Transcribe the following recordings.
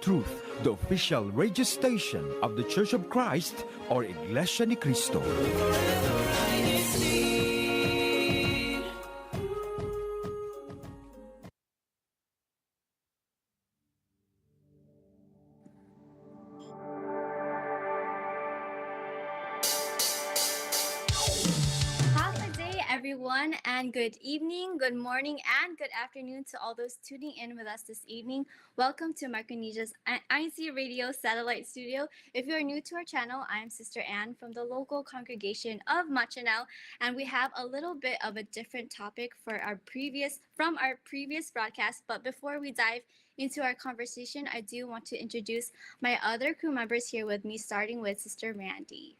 Truth, the official radio station of the Church of Christ, or Iglesianicristo. Everyone, and good evening, good morning, and good afternoon to all those tuning in with us this evening. Welcome to Micronesia's INCradio satellite studio. If you are new to our channel, I am Sister Anne from the local congregation of Machanao, and we have a little bit of a different topic for our previous broadcast. But before we dive into our conversation, I do want to introduce my other crew members here with me, starting with Sister Randy.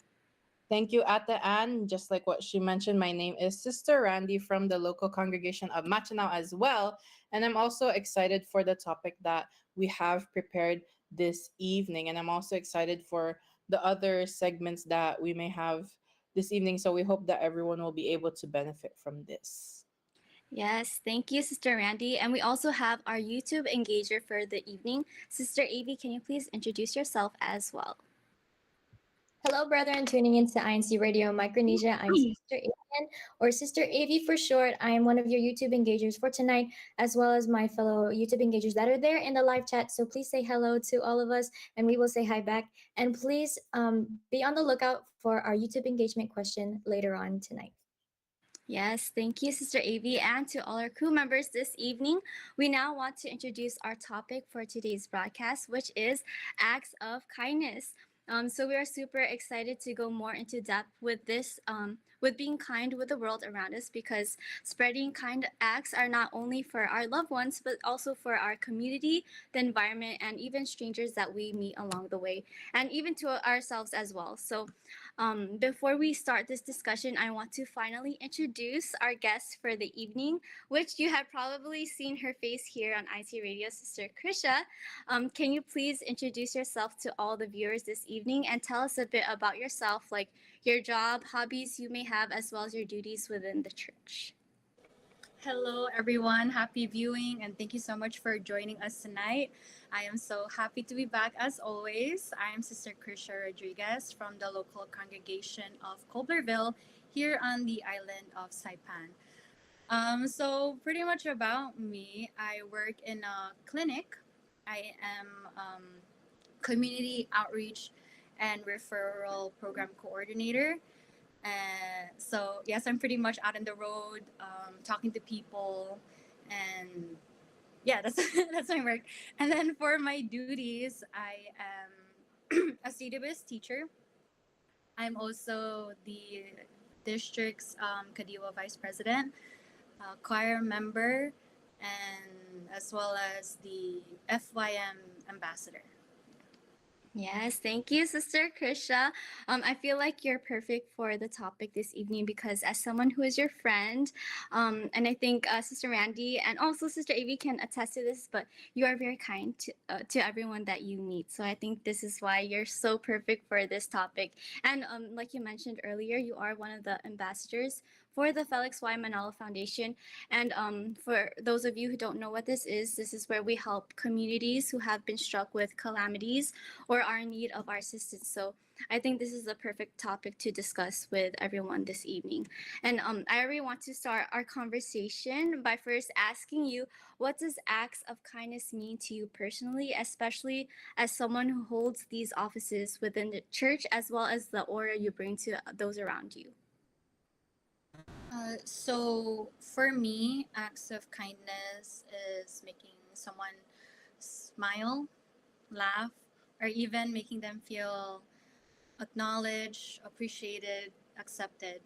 Thank you, Ate Anne. Just like what she mentioned, my name is Sister Randy from the local congregation of Machanao as well. And I'm also excited for the topic that we have prepared this evening. And I'm also excited for the other segments that we may have this evening. So we hope that everyone will be able to benefit from this. Yes, thank you, Sister Randy. And we also have our YouTube engager for the evening. Sister Avi, can you please introduce yourself as well? Hello, brethren, tuning into INCradio Micronesia. I'm Sister Avian, or Sister Avi for short. I am one of your YouTube engagers for tonight, as well as my fellow YouTube engagers that are there in the live chat. So please say hello to all of us, and we will say hi back. And please be on the lookout for our YouTube engagement question later on tonight. Yes, thank you, Sister Avi, and to all our crew members this evening. We now want to introduce our topic for today's broadcast, which is acts of kindness. So we are super excited to go more into depth with this, with being kind with the world around us, because spreading kind acts are not only for our loved ones, but also for our community, the environment, and even strangers that we meet along the way, and even to ourselves as well. So before we start this discussion, I want to finally introduce our guest for the evening, which you have probably seen her face here on INCradio, Sister Krisha. Can you please introduce yourself to all the viewers this evening and tell us a bit about yourself, like your job, hobbies you may have, as well as your duties within the church? Hello, everyone. Happy viewing, and thank you so much for joining us tonight. I am so happy to be back as always. I am Sister Krisha Rodriguez from the local congregation of Coblerville here on the island of Saipan. So pretty much about me, I work in a clinic. I am community outreach and referral program coordinator. So yes, I'm pretty much out on the road, talking to people, and yeah, that's that's my work. And then for my duties, I am a CDBS teacher. I'm also the district's Kadiwa vice president, choir member, and as well as the FYM ambassador. Yes, thank you, Sister Krisha. I feel like you're perfect for the topic this evening because as someone who is your friend, and I think Sister Randy and also Sister Avi can attest to this, but you are very kind to everyone that you meet. So I think this is why you're so perfect for this topic. And like you mentioned earlier, you are one of the ambassadors for the Felix Y. Manalo Foundation. And for those of you who don't know what this is where we help communities who have been struck with calamities or are in need of our assistance. So I think this is a perfect topic to discuss with everyone this evening. And I already want to start our conversation by first asking you, what does acts of kindness mean to you personally, especially as someone who holds these offices within the church, as well as the aura you bring to those around you? So for me, acts of kindness is making someone smile, laugh, or even making them feel acknowledged, appreciated, accepted.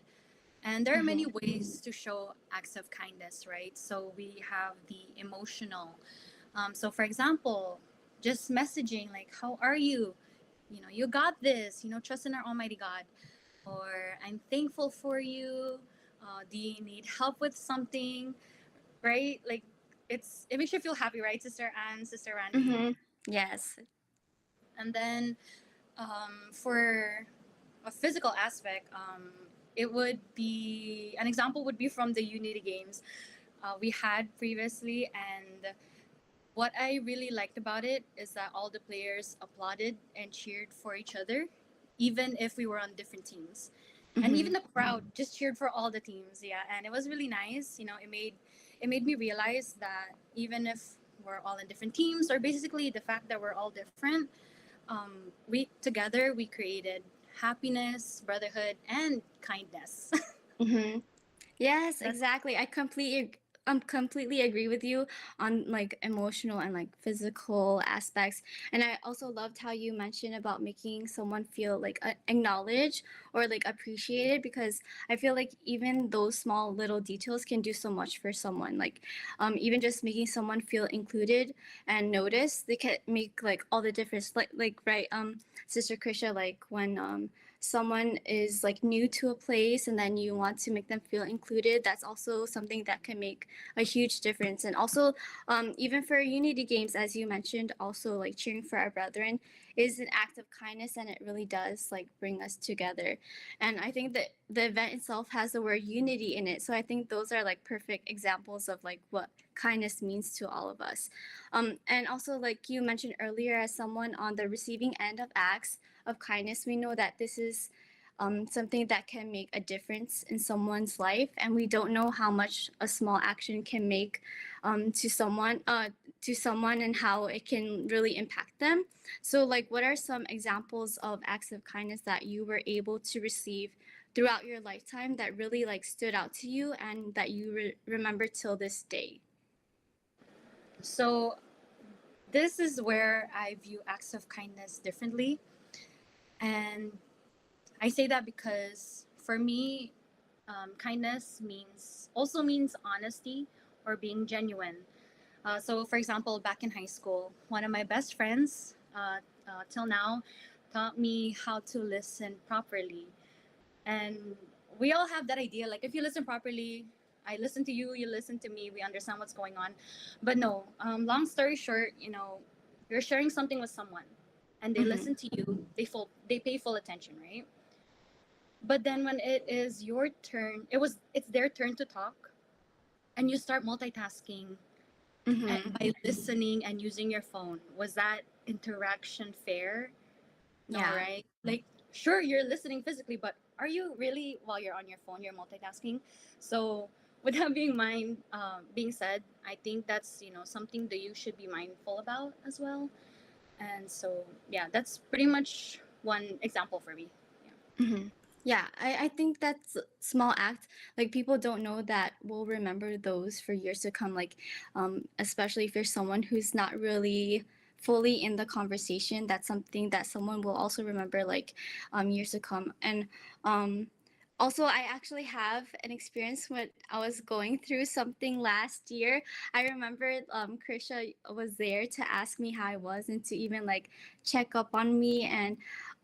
And there are many ways to show acts of kindness, right? So we have the emotional. So for example, just messaging like, how are you? You got this, trust in our Almighty God. Or I'm thankful for you. Do you need help with something? Right? Like it makes you feel happy, right, Sister Anne, Sister Randy? Mm-hmm. Yes. And then for a physical aspect, it would be an example would be from the Unity Games we had previously, and What I really liked about it is that all the players applauded and cheered for each other, even if we were on different teams. And Mm-hmm. even the crowd just cheered for all the teams. Yeah, and it was really nice. It made me realize that even if we're all in different teams, or basically the fact that we're all different, we together we created happiness, brotherhood, and kindness. Mm-hmm. Yes, That's exactly. I completely agree with you on like emotional and like physical aspects. And I also loved how you mentioned about making someone feel like acknowledged or like appreciated, because I feel like even those small little details can do so much for someone. Like even just making someone feel included and noticed, they can make like all the difference. Like right, Sister Krisha, like when someone is like new to a place and then you want to make them feel included, that's also something that can make a huge difference. And also even for unity games, as you mentioned, also like cheering for our brethren is an act of kindness, and it really does like bring us together. And I think that the event itself has the word unity in it, so I think those are like perfect examples of like what kindness means to all of us. And also like you mentioned earlier, as someone on the receiving end of acts of kindness, we know that this is something that can make a difference in someone's life, and we don't know how much a small action can make to someone and how it can really impact them. So, like, what are some examples of acts of kindness that you were able to receive throughout your lifetime that really like stood out to you and that you remember till this day? so. This is where I view acts of kindness differently, and I say that because for me, kindness means honesty or being genuine. So, for example, back in high school, one of my best friends, till now, taught me how to listen properly. And we all have that idea, like if you listen properly, I listen to you, you listen to me, we understand what's going on. But no, long story short, you're sharing something with someone, and they Mm-hmm. listen to you, they pay full attention, right? But then when it is your turn, it's their turn to talk, and you start multitasking Mm-hmm. by listening and using your phone. Was that interaction fair? No, Yeah. right? Like, sure, you're listening physically, but are you really, while you're on your phone, you're multitasking? So, with that being said, I think that's something that you should be mindful about as well. And so, yeah, that's pretty much one example for me. Yeah. Mm-hmm. Yeah, I think that's a small act. Like people don't know that we'll remember those for years to come. Like, especially if you're someone who's not really fully in the conversation, that's something that someone will also remember like years to come. And um, also, I actually have an experience when I was going through something last year. I remember Krisha was there to ask me how I was and to even like check up on me. And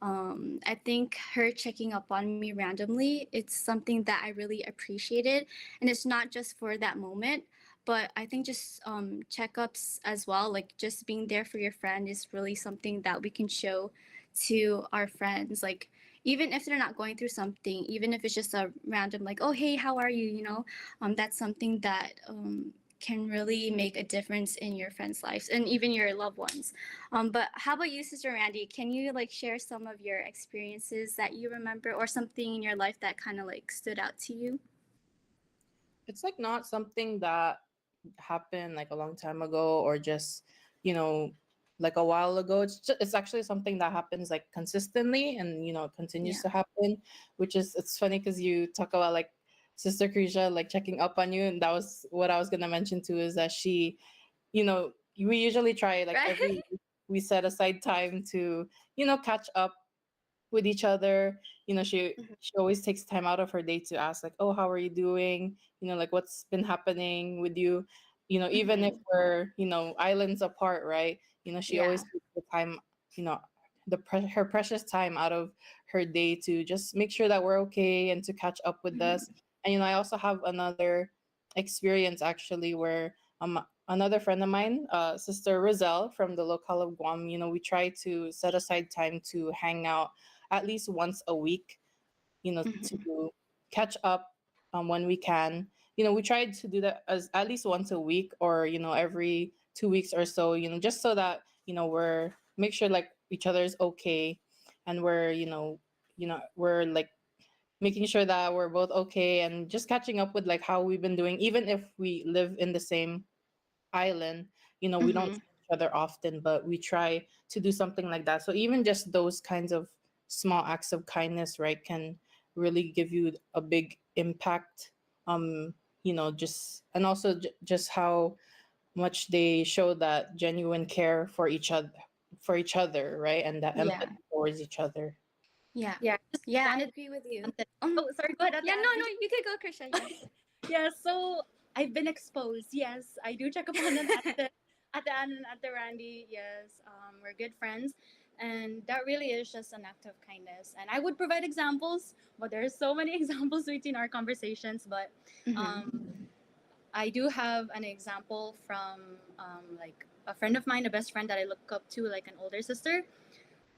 I think her checking up on me randomly, it's something that I really appreciated. And it's not just for that moment, but I think just checkups as well, like just being there for your friend is really something that we can show to our friends. Like, even if they're not going through something, even if it's just a random, like, oh, hey, how are you? That's something that can really make a difference in your friends' lives and even your loved ones. But how about you, Sister Randy? Can you like share some of your experiences that you remember or something in your life that kind of like stood out to you? It's like not something that happened like a long time ago or just, you know, like a while ago. It's actually something that happens like consistently and continues Yeah. to happen, which is it's funny because you talk about like Sister Krisha like checking up on you, and that was what I was gonna mention too, is that she, we usually try like Right? every week we set aside time to catch up with each other. She always takes time out of her day to ask like, oh, how are you doing, like what's been happening with you, even if Mm-hmm. we're islands apart, right? She always Yeah. takes the time, you know her precious time out of her day to just make sure that we're okay and to catch up with Mm-hmm. us. And I also have another experience actually where another friend of mine, Sister Roselle from the locale of Guam, we try to set aside time to hang out at least once a week, Mm-hmm. to catch up when we can. We tried to do that as at least once a week or, every 2 weeks or so, just so that we're make sure like each other is okay, and we're we're like making sure that we're both okay, and just catching up with like how we've been doing, even if we live in the same island. We don't Mm-hmm. see each other often, but we try to do something like that. So even just those kinds of small acts of kindness, right, can really give you a big impact. Just and also just how much they show that genuine care for each other, right, and that Yeah. empathy towards each other. Yeah. Yeah, just Yeah, I wanted agree with you. something. Oh, sorry, go ahead, Ate Yeah, no, Anne. no, you can go, Krisha. Yes. Yeah, so I've been exposed. Yes, I do check upon them at the Anne and at the Randy. Yes, we're good friends, and that really is just an act of kindness. And I would provide examples, but there's so many examples between our conversations. But Mm-hmm. um, I do have an example from like a friend of mine, a best friend that I look up to, like an older sister.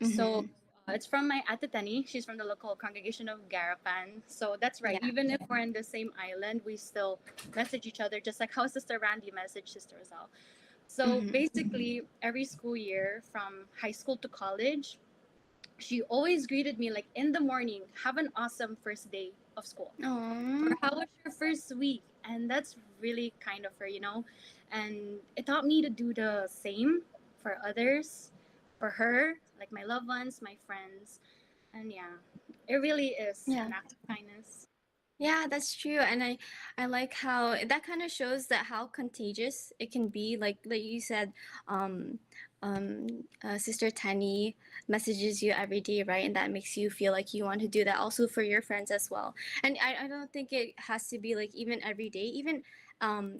So Mm-hmm. it's from my Ate Tani. She's from the local congregation of Garapan. So that's right. Yeah. Even if we're in the same island, we still message each other, just like how Sister Randy messaged Sister Rosal. So Mm-hmm. basically, every school year from high school to college, she always greeted me like in the morning, have an awesome first day of school. Aww. Or how was your first week? And that's really kind of her. And it taught me to do the same for others, for her, like my loved ones, my friends. And yeah, it really is Yeah. an act of kindness. Yeah, that's true. And I like how that kind of shows that how contagious it can be. Like you said, um, Sister Tenny messages you every day, right? And that makes you feel like you want to do that also for your friends as well. And I don't think it has to be like even every day, even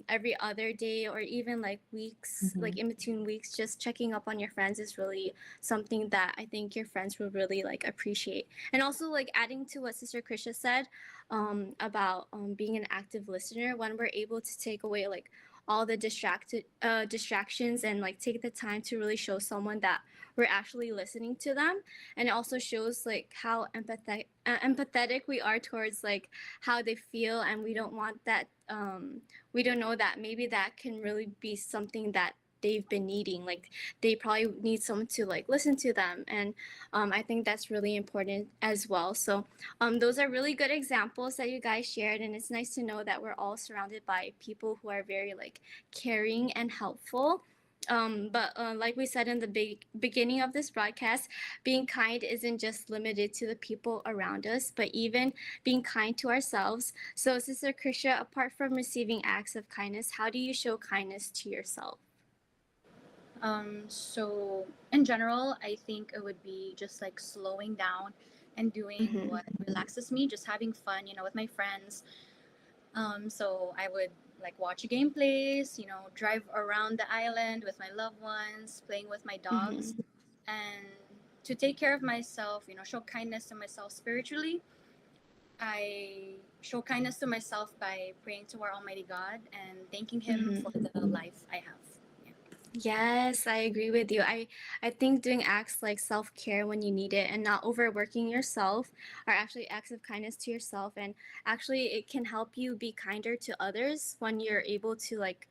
every other day, or even like weeks, Mm-hmm. like in between weeks, just checking up on your friends is really something that I think your friends will really like appreciate. And also like adding to what Sister Krisha said, about being an active listener, when we're able to take away like all the distractions, and like take the time to really show someone that we're actually listening to them. And it also shows like how empathetic we are towards like how they feel, and we don't want that, we don't know that maybe that can really be something that they've been needing. Like they probably need someone to like listen to them. And I think that's really important as well. So those are really good examples that you guys shared, and it's nice to know that we're all surrounded by people who are very like caring and helpful. But like we said in the beginning of this broadcast, being kind isn't just limited to the people around us, but even being kind to ourselves. So, Sister Krisha, apart from receiving acts of kindness, how do you show kindness to yourself? So in general, I think it would be just like slowing down and doing Mm-hmm. what relaxes me, just having fun, with my friends. So I would like watch gameplays, drive around the island with my loved ones, playing with my dogs, Mm-hmm. and to take care of myself, show kindness to myself spiritually. I show kindness to myself by praying to our Almighty God and thanking Him Mm-hmm. for the life I have. Yeah. Yes, I agree with you. I think doing acts like self-care when you need it and not overworking yourself are actually acts of kindness to yourself, and actually it can help you be kinder to others when you're able to like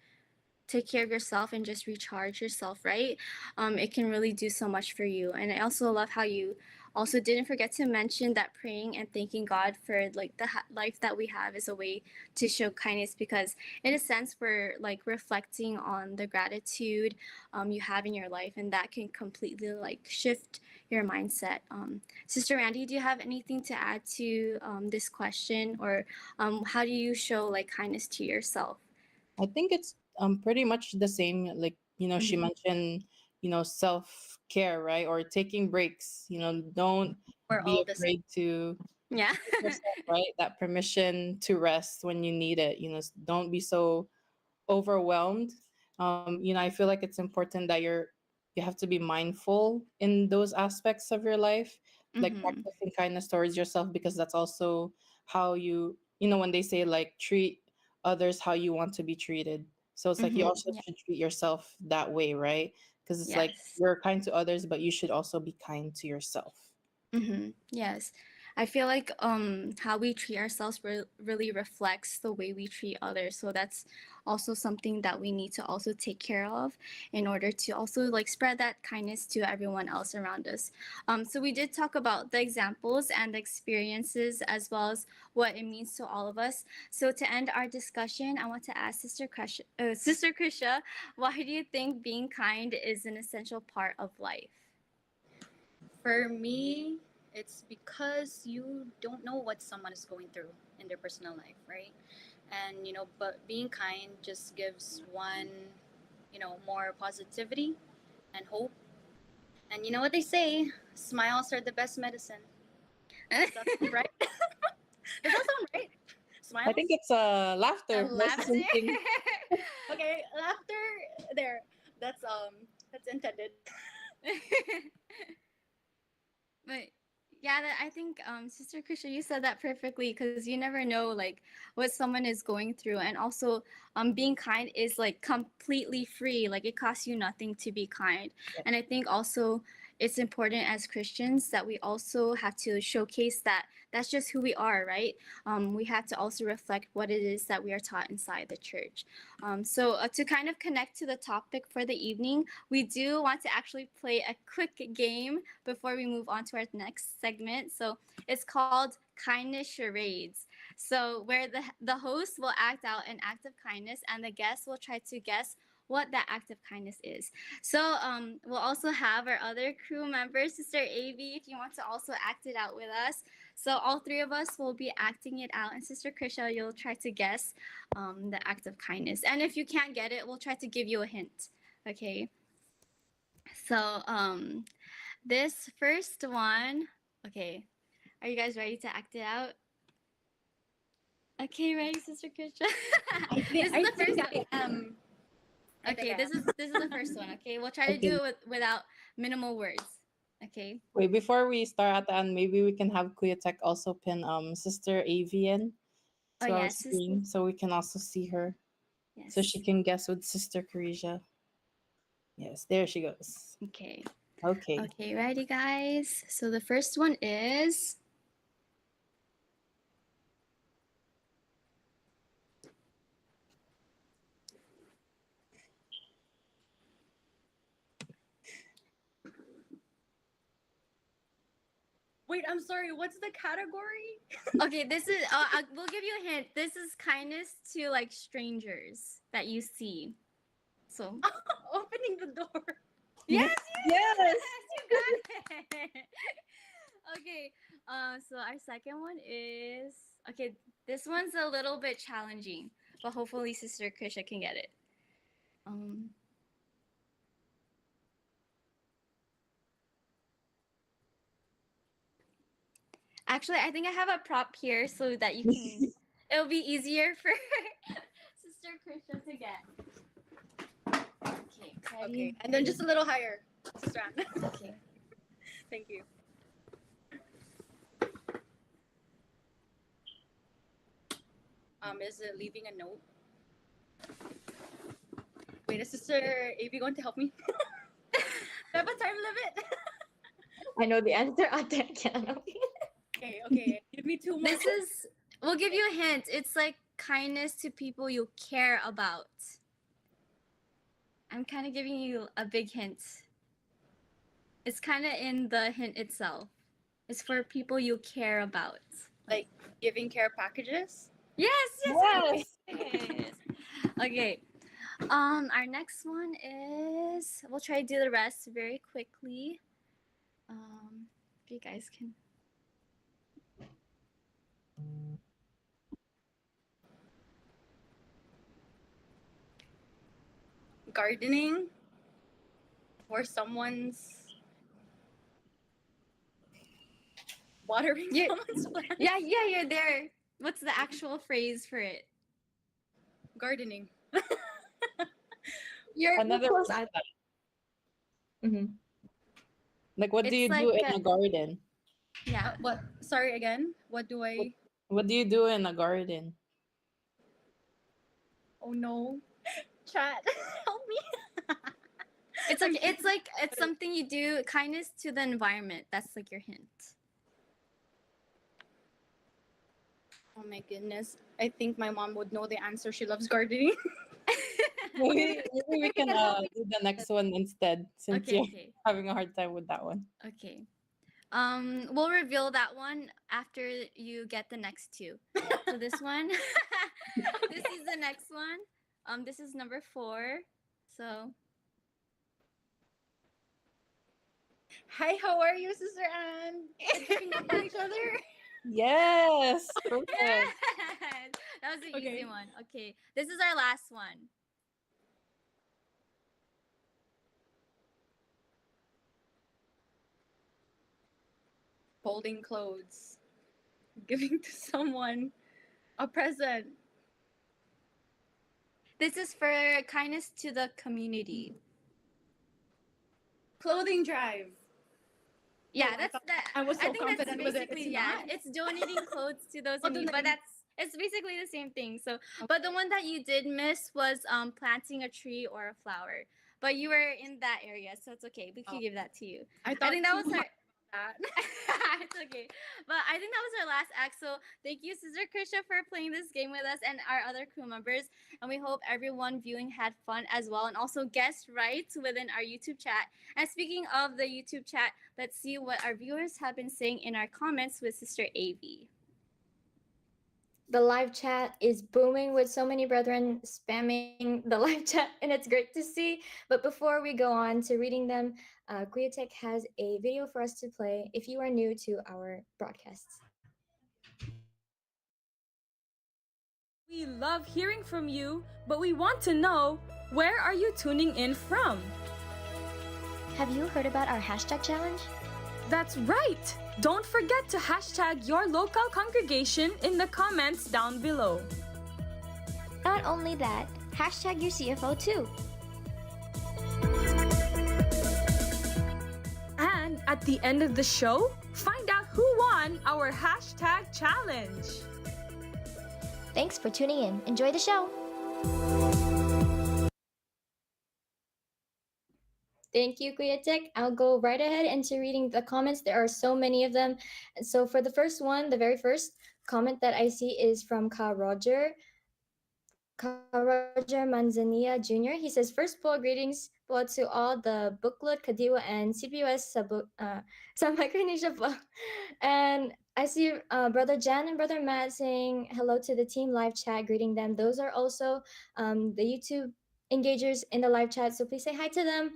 take care of yourself and just recharge yourself, right? It can really do so much for you. And I also love how you also didn't forget to mention that praying and thanking God for like the life that we have is a way to show kindness, because in a sense we're like reflecting on the gratitude you have in your life, and that can completely like shift your mindset. Sister Randy, do you have anything to add to this question, or how do you show like kindness to yourself? I think it's pretty much the same. Like, she Mm-hmm. mentioned, self care, right? Or taking breaks. Don't We're be all the same. afraid to Yeah. give yourself, right, that permission to rest when you need it. Don't be so overwhelmed. I feel like it's important that you have to be mindful in those aspects of your life, like Mm-hmm. practicing kindness towards yourself, because that's also how when they say like treat others how you want to be treated. So it's like you Mm-hmm. also Yeah. should treat yourself that way, right? Because it's like Yes. you're kind to others, but you should also be kind to yourself. Mm-hmm. Yes. I feel like how we treat ourselves really reflects the way we treat others. So that's also something that we need to also take care of in order to also like spread that kindness to everyone else around us. So we did talk about the examples and the experiences as well as what it means to all of us. So to end our discussion, I want to ask Sister Krisha, why do you think being kind is an essential part of life? For me, it's because you don't know what someone is going through in their personal life, right? And but being kind just gives one, more positivity and hope. And you know what they say, smiles are the best medicine. Does that sound right? Does that sound right? I Smiles? think it's laughter. And That's laughter. something. Okay, laughter there. That's intended. But yeah, I think Sister Krisha, you said that perfectly because you never know like what someone is going through, and also being kind is like completely free. Like it costs you nothing to be kind, and I think also it's important as Christians that we also have to showcase that that's just who we are, right? We have to also reflect what it is that we are taught inside the church. So to kind of connect to the topic for the evening, we do want to actually play a quick game before we move on to our next segment. So it's called Kindness Charades. So where the host will act out an act of kindness and the guest will try to guess what that act of kindness is. So we'll also have our other crew members, Sister Avi, if you want to also act it out with us. So all three of us will be acting it out, and Sister Krisha, you'll try to guess the act of kindness. And if you can't get it, we'll try to give you a hint. Okay. So this first one, okay. Are you guys ready to act it out? Okay, ready, Sister Krisha? This is the first one. I am. Okay, this is the first one. Okay, we'll try to Okay. do it without minimal words. Okay. Wait, before we start at the end, maybe we can have Kuya Tech also pin Sister Avian Oh to our yes, screen so we can also see her. yes. So she can guess with Sister Carisha. Yes, there she goes. Okay. Okay. Okay, ready, guys? So the first one is. Wait, I'm sorry. What's the category? Okay, this is. We'll give you a hint. This is kindness to like strangers that you see. So. Opening the door. Yes, Yes. you got it. Okay. So our second one is okay. This one's a little bit challenging, but hopefully Sister Krisha can get it. Actually, I think I have a prop here so that you can. It'll be easier for Sister Krisha to get. Okay. Ready? Okay, and then just a little higher, Sister Anne. Okay. Thank you. Is it leaving a note? Wait, is Sister Avi going to help me? Do I have a time limit? I know the answer. I can't. Okay. Give me 2 more. This is. We'll give you a hint. It's like kindness to people you care about. I'm kind of giving you a big hint. It's kind of in the hint itself. It's for people you care about. Like giving care packages. Yes. Okay. Our next one is. We'll try to do the rest very quickly. If you guys can. Gardening. Or someone's watering Yeah. someone's plant. Yeah, you're there. What's the actual phrase for it? Gardening. You're Another close. Mm-hmm. like what do It's you do like in a garden? yeah. What? Sorry again. What do I? What do you do in a garden? Oh no. Chat. Help me. It's okay. It's something you do. Kindness to the environment. That's like your hint. Oh my goodness. I think my mom would know the answer. She loves gardening. Maybe we can do the next one instead, since Okay, you're okay, having a hard time with that one. okay. We'll reveal that one after you get the next two. So this one, this is the next one. This is number 4. So Hi, how are you, Sister Anne? Keeping up with each other? Yes, yes, perfect. that was the easy Okay. one. Okay, this is our last one. Folding clothes. Giving to someone a present. This is for kindness to the community. Clothing drive. Yeah, Oh, that's that. I was I so think that's confident with it. It's basically not. it's donating clothes to those in Oh, need. But donating. it's basically the same thing. So, but the one that you did miss was planting a tree or a flower. But you were in that area, so it's okay. We can give that to you. I I thought think that too was our. hard about that. it's okay. But I think that was our last act. So thank you, Sister Krisha, for playing this game with us and our other crew members. And we hope everyone viewing had fun as well. And also guessed right within our YouTube chat. And speaking of the YouTube chat, let's see what our viewers have been saying in our comments with Sister AV. The live chat is booming with so many brethren spamming the live chat, and it's great to see. But before we go on to reading them, Guiotech has a video for us to play if you are new to our broadcasts. We love hearing from you, but we want to know, where are you tuning in from? Have you heard about our hashtag challenge? That's right! Don't forget to hashtag your local congregation in the comments down below. Not only that, hashtag your CFO too. And at the end of the show, find out who won our hashtag challenge. Thanks for tuning in. Enjoy the show. Thank you, Guiotech. I'll go right ahead into reading the comments. There are so many of them. And so for the first one, the very first comment that I see is from Ka Roger. Ka Roger Manzanilla Jr. He says, first po, greetings po to all the booklet, Kadiwa, and CPUS sa Micronesia po. And I see Brother Jan and Brother Matt saying hello to the team live chat, greeting them. Those are also the YouTube engagers in the live chat, so please say hi to them.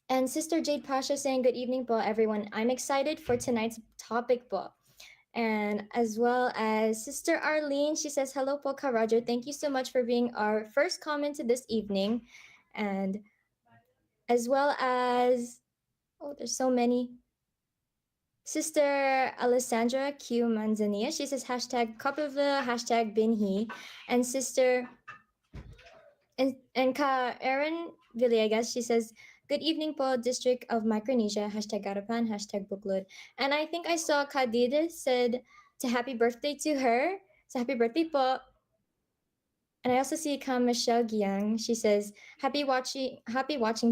And Sister Jade Pasha saying, good evening po, everyone. I'm excited for tonight's topic po. And as well as Sister Arlene, she says, hello po Ka Roger. Thank you so much for being our first comment this evening. And as well as, oh, there's so many. Sister Alessandra Q Manzanilla, she says hashtag Kapava, hashtag Binhi. And Sister and Ka Erin Villegas, she says, good evening po, District of Micronesia, hashtag Garapan, hashtag Buklod. And I think I saw Kadid said to happy birthday to her. So happy birthday po. And I also see Ka Michelle Giang. She says, happy watching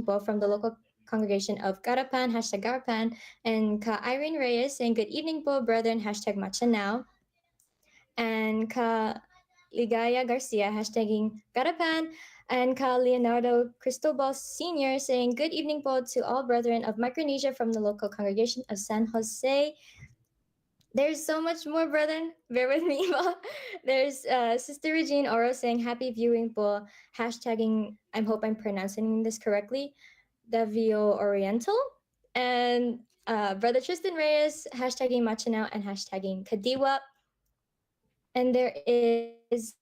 po from the local congregation of Garapan, hashtag Garapan. And Ka Irene Reyes saying, good evening po, brethren, hashtag Matcha Now. And Ka Ligaya Garcia hashtagging Garapan, and Ka Leonardo Cristobal Sr. saying, good evening po to all brethren of Micronesia from the local congregation of San Jose. There's so much more, brethren. Bear with me po. There's Sister Regine Oro saying, happy viewing po, hashtagging, I hope I'm pronouncing this correctly, Davio Oriental. And Brother Tristan Reyes hashtagging Machanao and hashtagging Kadiwa. And there is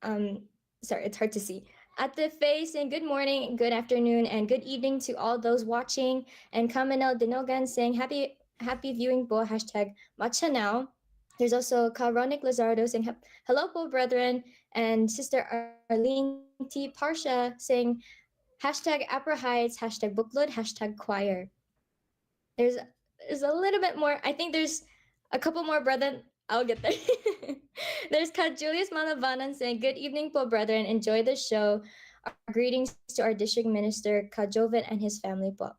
sorry, it's hard to see. At the face saying good morning, good afternoon, and good evening to all those watching. And Kamanel Dinogan saying happy viewing po, hashtag matcha now. There's also Karonic Lazardo saying hello po brethren, and Sister Arlene T. Parsha saying hashtag Upper Heights, hashtag bookload, hashtag choir. There's there's a little bit more. I think there's a couple more, brethren. I'll get there. There's Kat Julius Malavanan saying, good evening po, brethren. Enjoy the show. Our greetings to our district minister, Ka Joven, and his family po.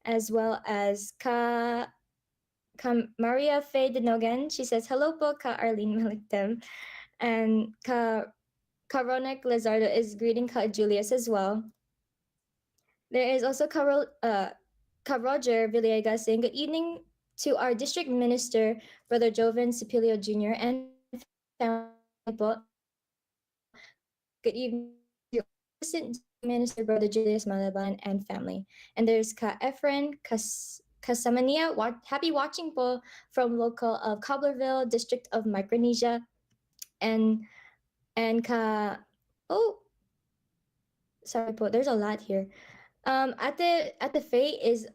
As well as Ka Maria Faye Dinogan. She says, hello po ka Arlene Maliktem. And ka Ronek Lizardo is greeting ka Julius as well. There is also Ka Roger Villegas saying, good evening to our district minister, Brother Joven Cipilio Jr. and family po. Good evening to Assistant District Minister, Brother Julius Malaban and family. And there's Ka Efren Kasamania, happy watching po from local of Cobblerville, District of Micronesia. And oh, sorry po, there's a lot here. At the Faye is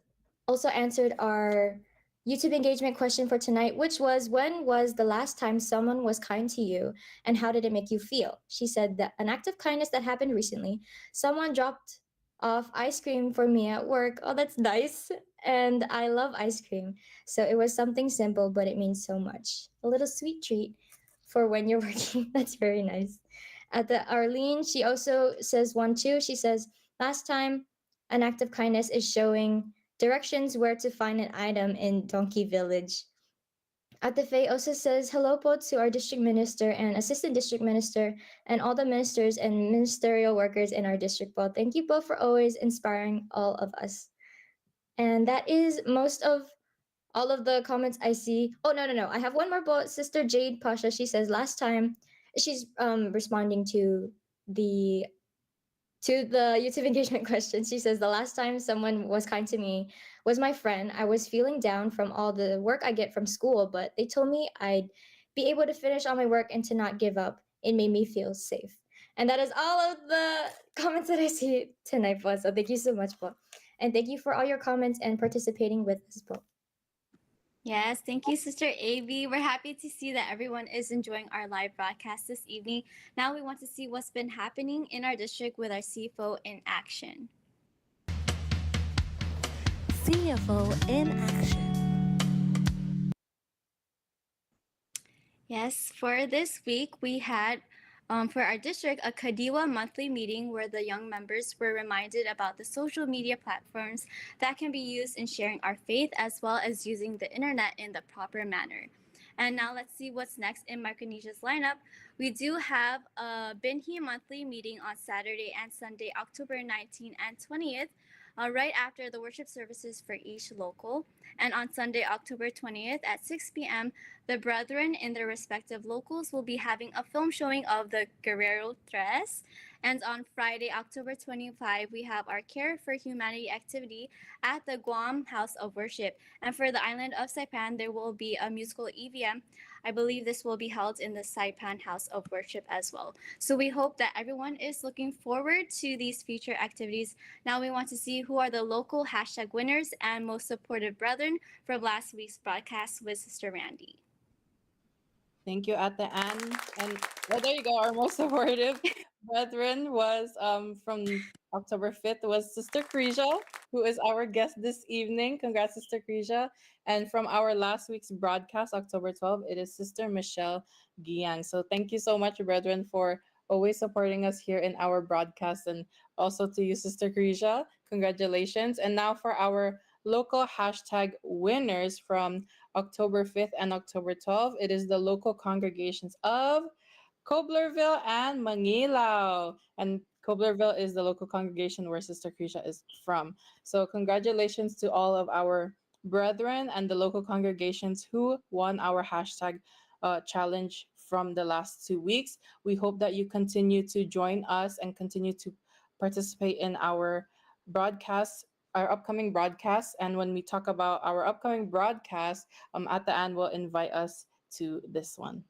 also answered our YouTube engagement question for tonight, which was, when was the last time someone was kind to you and how did it make you feel? She said that an act of kindness that happened recently. Someone dropped off ice cream for me at work. Oh, that's nice. And I love ice cream. So it was something simple, but it means so much. A little sweet treat for when you're working. That's very nice. At the Arlene, she also says one too. She says, last time an act of kindness is showing directions where to find an item in Donkey Village. Ate Faye also says hello po to our district minister and assistant district minister and all the ministers and ministerial workers in our district po. Thank you po for always inspiring all of us. And that is most of all of the comments I see. Oh, no. I have one more po. Sister Jade Pasha, she says last time, she's responding the the YouTube engagement question. She says, the last time someone was kind to me was my friend. I was feeling down from all the work I get from school, but they told me I'd be able to finish all my work and to not give up. It made me feel safe. And that is all of the comments that I see tonight, po. So thank you so much, po. And thank you for all your comments and participating with us, po. Yes, thank you, Sister AV. We're happy to see that everyone is enjoying our live broadcast this evening. Now we want to see what's been happening in our district with our CFO in action. CFO in action. Yes, for this week, we had for our district a Kadiwa monthly meeting where the young members were reminded about the social media platforms that can be used in sharing our faith as well as using the internet in the proper manner. And now let's see what's next in Micronesia's lineup. We do have a Binhi monthly meeting on Saturday and Sunday, October 19th and 20th. Right after the worship services for each local. And on Sunday, October 20th at 6 p.m., the brethren in their respective locals will be having a film showing of the Guerrero Tres. And on Friday, October 25, we have our Care for Humanity activity at the Guam House of Worship. And for the island of Saipan, there will be a musical EVM. I believe this will be held in the Saipan House of Worship as well. So we hope that everyone is looking forward to these future activities. Now we want to see who are the local hashtag winners and most supported brethren from last week's broadcast with Sister Randy. Thank you, Ate Anne. And there you go. Our most supportive brethren was from October 5th was Sister Cresia, who is our guest this evening. Congrats, Sister Cresia. And from our last week's broadcast, October 12th, it is Sister Michelle Giang. So thank you so much, brethren, for always supporting us here in our broadcast. And also to you, Sister Cresia. Congratulations. And now for our local hashtag winners from October 5th and October 12th. It is the local congregations of Cobblerville and Manilao. And Cobblerville is the local congregation where Sister Krisha is from. So congratulations to all of our brethren and the local congregations who won our hashtag challenge from the last 2 weeks. We hope that you continue to join us and continue to participate in our broadcasts, our upcoming broadcasts. And when we talk about our upcoming broadcast, at the end, we'll invite us to this one.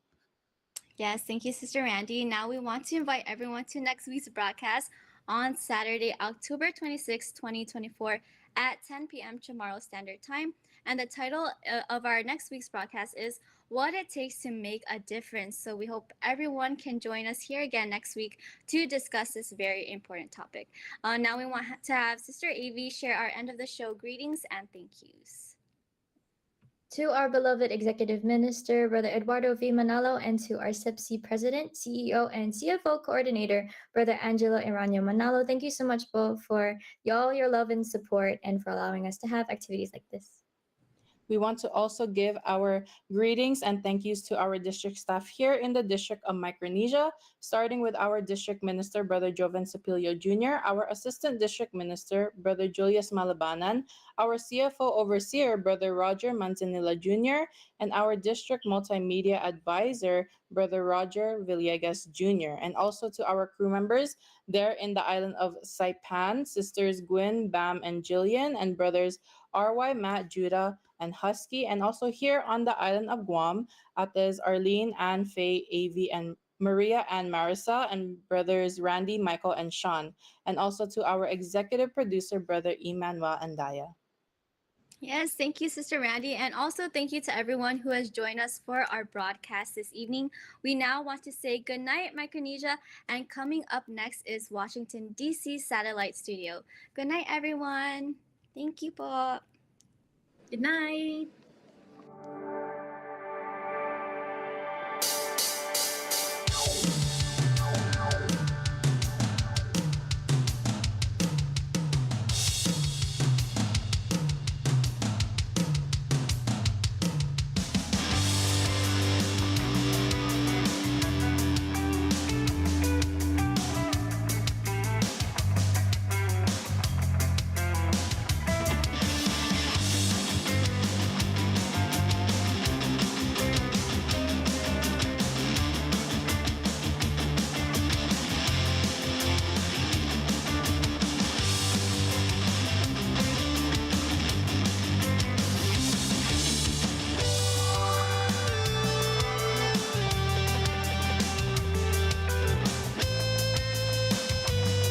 Yes, thank you, Sister Randy. Now we want to invite everyone to next week's broadcast on Saturday, October 26, 2024 at 10 p.m. Chamorro Standard Time. And the title of our next week's broadcast is What It Takes to Make a Difference. So we hope everyone can join us here again next week to discuss this very important topic. Now we want to have Sister AV share our end of the show greetings and thank yous. To our beloved Executive Minister, Brother Eduardo V. Manalo, and to our ChST President, CEO, and CFO Coordinator, Brother Angelo Iranio Manalo, thank you so much both for all your love and support and for allowing us to have activities like this. We want to also give our greetings and thank yous to our district staff here in the District of Micronesia, starting with our District Minister, Brother Joven Sapilio Jr., our Assistant District Minister, Brother Julius Malabanan, our CFO Overseer, Brother Roger Manzanilla Jr., and our District Multimedia Advisor, Brother Roger Villegas Jr., and also to our crew members there in the island of Saipan, Sisters Gwen, Bam, and Jillian, and Brothers RY, Matt, Judah, and Husky, and also here on the island of Guam, Ates Arlene, Anne, Faye, Avi, and Maria and Marisa, and brothers Randy, Michael, and Sean, and also to our executive producer, Brother Emmanuel Andaya. Yes, thank you, Sister Randy. And also thank you to everyone who has joined us for our broadcast this evening. We now want to say good night, Micronesia. And coming up next is Washington, D.C. Satellite Studio. Good night, everyone. Thank you po. Good night.